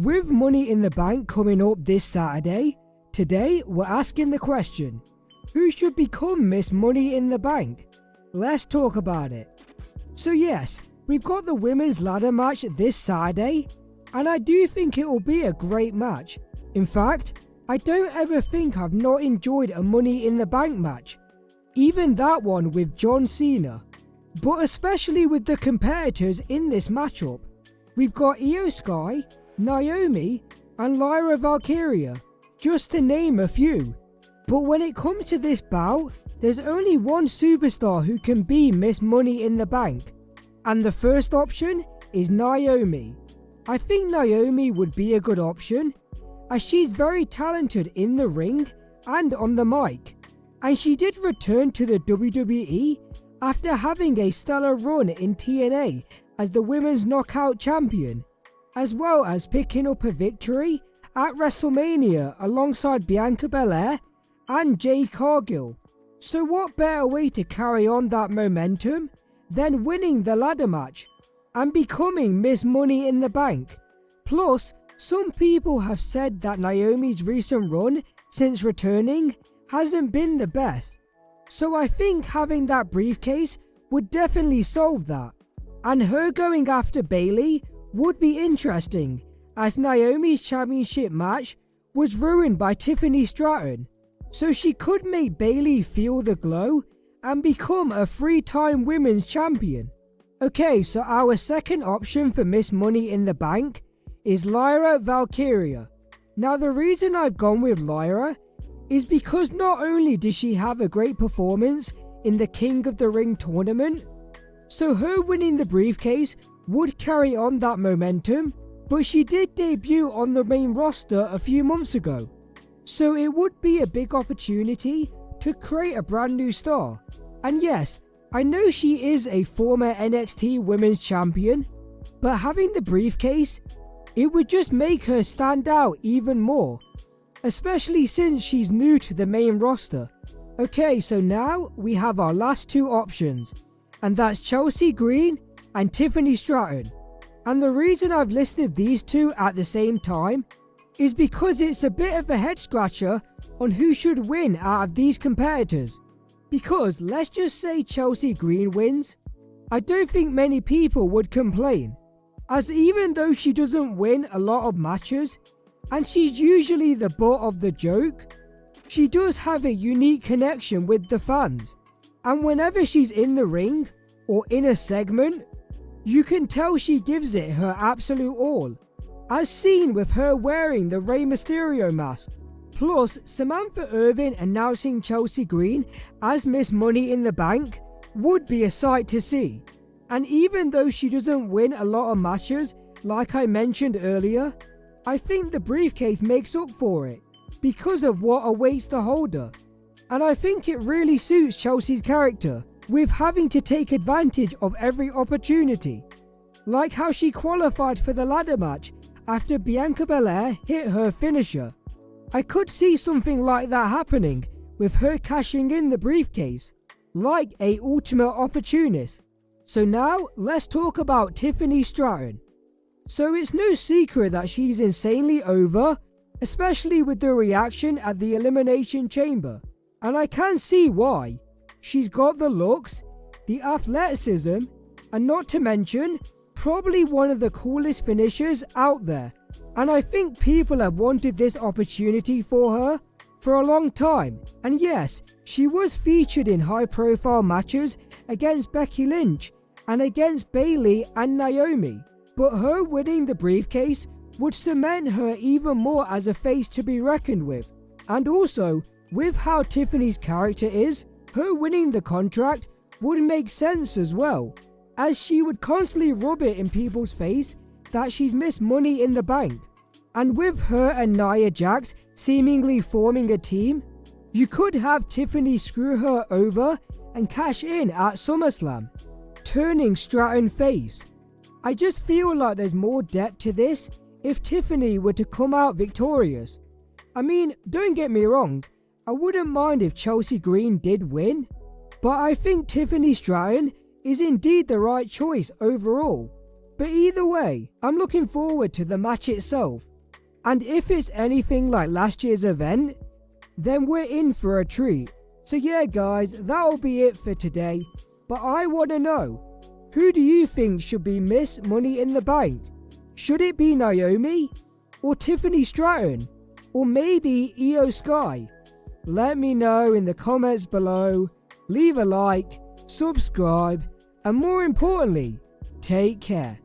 With Money in the Bank coming up this Saturday, today we're asking the question, who should become Miss Money in the Bank? Let's talk about it. So yes, we've got the women's ladder match this Saturday, and I do think it will be a great match. In fact, I don't ever think I've not enjoyed a Money in the Bank match, even that one with John Cena. But especially with the competitors in this matchup, we've got Io Sky, Naomi and Lyra Valkyria, just to name a few. But when it comes to this bout, there's only one superstar who can be Miss Money in the Bank, and the first option is Naomi. I think Naomi would be a good option, as she's very talented in the ring and on the mic, and she did return to the WWE after having a stellar run in TNA as the Women's Knockout Champion, as well as picking up a victory at WrestleMania alongside Bianca Belair and Jade Cargill. So what better way to carry on that momentum than winning the ladder match and becoming Miss Money in the Bank? Plus, some people have said that Naomi's recent run since returning hasn't been the best. So I think having that briefcase would definitely solve that. And her going after Bayley would be interesting, as Naomi's championship match was ruined by Tiffany Stratton, so she could make Bayley feel the glow and become a 3-time women's champion. Okay, so our second option for Miss Money in the Bank is Lyra Valkyria. Now the reason I've gone with Lyra is because not only does she have a great performance in the King of the Ring tournament, so her winning the briefcase would carry on that momentum, but she did debut on the main roster a few months ago, so it would be a big opportunity to create a brand new star. And yes, I know she is a former NXT Women's Champion, but having the briefcase, it would just make her stand out even more, especially since she's new to the main roster. Okay, so now we have our last two options, and that's Chelsea Green and Tiffany Stratton. And the reason I've listed these two at the same time is because it's a bit of a head scratcher on who should win out of these competitors. Because let's just say Chelsea Green wins, I don't think many people would complain, as even though she doesn't win a lot of matches and she's usually the butt of the joke, she does have a unique connection with the fans, and whenever she's in the ring or in a segment, you can tell she gives it her absolute all, as seen with her wearing the Rey Mysterio mask. Plus, Samantha Irvin announcing Chelsea Green as Miss Money in the Bank would be a sight to see. And even though she doesn't win a lot of matches, like I mentioned earlier, I think the briefcase makes up for it because of what awaits the holder. And I think it really suits Chelsea's character, with having to take advantage of every opportunity, like how she qualified for the ladder match after Bianca Belair hit her finisher. I could see something like that happening with her cashing in the briefcase, like a ultimate opportunist. So now let's talk about Tiffany Stratton. So it's no secret that she's insanely over, especially with the reaction at the Elimination Chamber, and I can see why. She's got the looks, the athleticism, and not to mention, probably one of the coolest finishers out there. And I think people have wanted this opportunity for her for a long time. And yes, she was featured in high-profile matches against Becky Lynch and against Bayley and Naomi. But her winning the briefcase would cement her even more as a face to be reckoned with. And also, with how Tiffany's character is, her winning the contract would make sense as well, as she would constantly rub it in people's face that she's Miss Money in the Bank. And with her and Nia Jax seemingly forming a team, you could have Tiffany screw her over and cash in at SummerSlam, turning Stratton face. I just feel like there's more depth to this if Tiffany were to come out victorious. I mean, don't get me wrong, I wouldn't mind if Chelsea Green did win, but I think Tiffany Stratton is indeed the right choice overall. But either way, I'm looking forward to the match itself, And if it's anything like last year's event, then we're in for a treat. So yeah guys, that'll be it for today. But I want to know, who do you think should be Miss Money in the Bank? Should it be Naomi? Or Tiffany Stratton? Or maybe Io Sky? Let me know in the comments below. Leave a like, subscribe, and more importantly, take care.